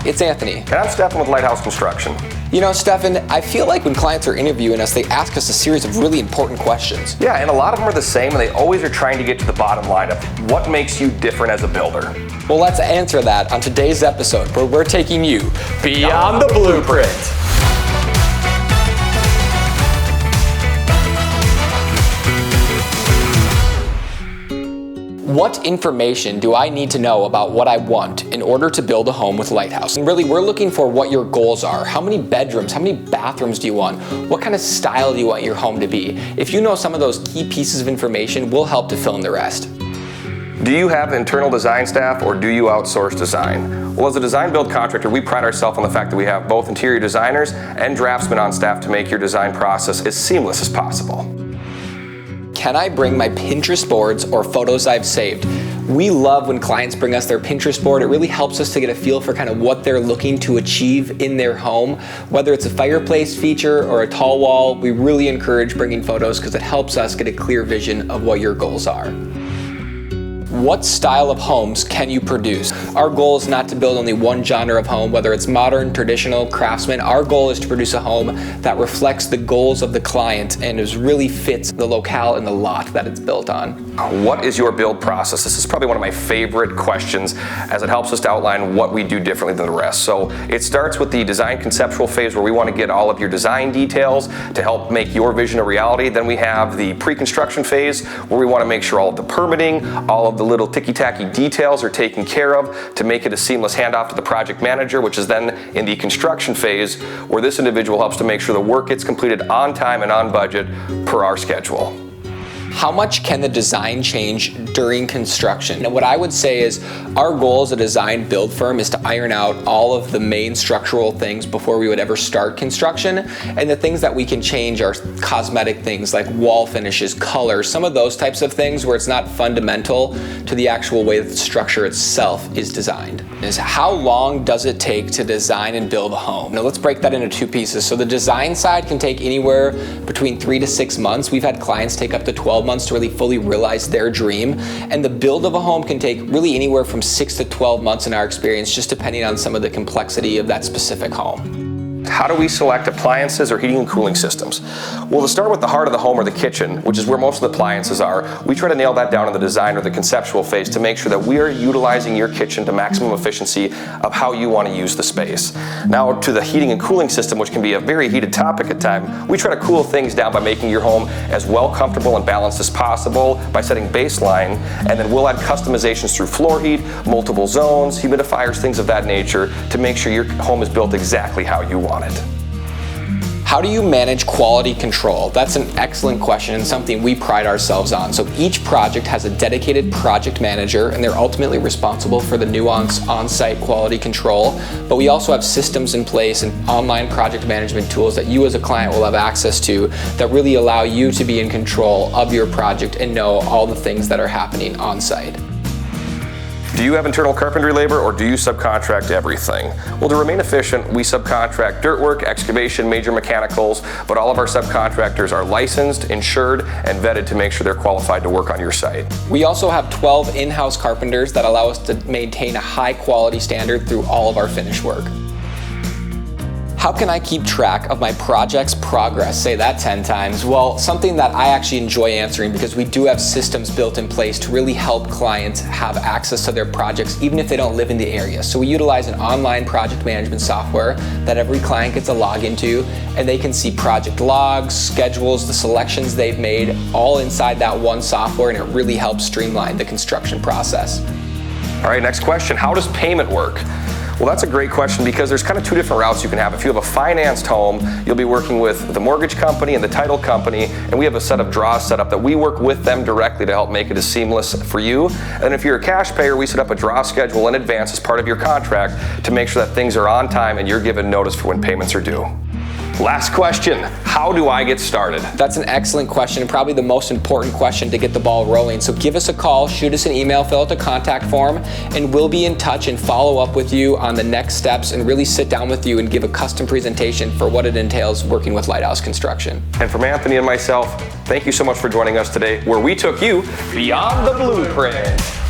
it's Anthony. And I'm Stefan with Lighthouse Construction. You know, Stefan, I feel like when clients are interviewing us, they ask us a series of really important questions. Yeah, and a lot of them are the same, and they always are trying to get to the bottom line of what makes you different as a builder. Well, let's answer that on today's episode, where we're taking you beyond the blueprint. What information do I need to know about what I want in order to build a home with Lighthouse? And really, we're looking for what your goals are. How many bedrooms, how many bathrooms do you want? What kind of style do you want your home to be? If you know some of those key pieces of information, we'll help to fill in the rest. Do you have internal design staff or do you outsource design? Well, as a design build contractor, we pride ourselves on the fact that we have both interior designers and draftsmen on staff to make your design process as seamless as possible. Can I bring my Pinterest boards or photos I've saved? We love when clients bring us their Pinterest board. It really helps us to get a feel for kind of what they're looking to achieve in their home. Whether it's a fireplace feature or a tall wall, we really encourage bringing photos because it helps us get a clear vision of what your goals are. What style of homes can you produce? Our goal is not to build only one genre of home, whether it's modern, traditional, craftsman. Our goal is to produce a home that reflects the goals of the client and really fits the locale and the lot that it's built on. What is your build process? This is probably one of my favorite questions as it helps us to outline what we do differently than the rest. So it starts with the design conceptual phase where we want to get all of your design details to help make your vision a reality. Then we have the pre-construction phase where we want to make sure all of the permitting, all of the little ticky-tacky details are taken care of to make it a seamless handoff to the project manager, which is then in the construction phase where this individual helps to make sure the work gets completed on time and on budget per our schedule. How much can the design change during construction? And what I would say is our goal as a design build firm is to iron out all of the main structural things before we would ever start construction. And the things that we can change are cosmetic things like wall finishes, colors, some of those types of things where it's not fundamental to the actual way that the structure itself is designed. Is how long does it take to design and build a home? Now let's break that into two pieces. So the design side can take anywhere between 3 to 6 months. We've had clients take up to 12 months to really fully realize their dream. And the build of a home can take really anywhere from 6 to 12 months in our experience, just depending on some of the complexity of that specific home. How do we select appliances or heating and cooling systems? Well, to start with the heart of the home or the kitchen, which is where most of the appliances are, we try to nail that down in the design or the conceptual phase to make sure that we are utilizing your kitchen to maximum efficiency of how you want to use the space. Now to the heating and cooling system, which can be a very heated topic at times, we try to cool things down by making your home as well comfortable and balanced as possible by setting baseline, and then we'll add customizations through floor heat, multiple zones, humidifiers, things of that nature to make sure your home is built exactly how you want it. How do you manage quality control? That's an excellent question and something we pride ourselves on. So each project has a dedicated project manager and they're ultimately responsible for the nuanced on-site quality control. But we also have systems in place and online project management tools that you as a client will have access to that really allow you to be in control of your project and know all the things that are happening on-site. Do you have internal carpentry labor or do you subcontract everything? Well, to remain efficient, we subcontract dirt work, excavation, major mechanicals, but all of our subcontractors are licensed, insured, and vetted to make sure they're qualified to work on your site. We also have 12 in-house carpenters that allow us to maintain a high quality standard through all of our finish work. How can I keep track of my project's progress? Say that 10 times. Well, something that I actually enjoy answering because we do have systems built in place to really help clients have access to their projects even if they don't live in the area. So we utilize an online project management software that every client gets a login to, and they can see project logs, schedules, the selections they've made, all inside that one software, and it really helps streamline the construction process. All right, next question. How does payment work? Well, that's a great question because there's kind of two different routes you can have. If you have a financed home, you'll be working with the mortgage company and the title company, and we have a set of draws set up that we work with them directly to help make it as seamless for you. And if you're a cash payer, we set up a draw schedule in advance as part of your contract to make sure that things are on time and you're given notice for when payments are due. Last question, how do I get started? That's an excellent question and probably the most important question to get the ball rolling. So give us a call, shoot us an email, fill out the contact form, and we'll be in touch and follow up with you on the next steps and really sit down with you and give a custom presentation for what it entails working with Lighthouse Construction. And from Anthony and myself, thank you so much for joining us today where we took you beyond the blueprint.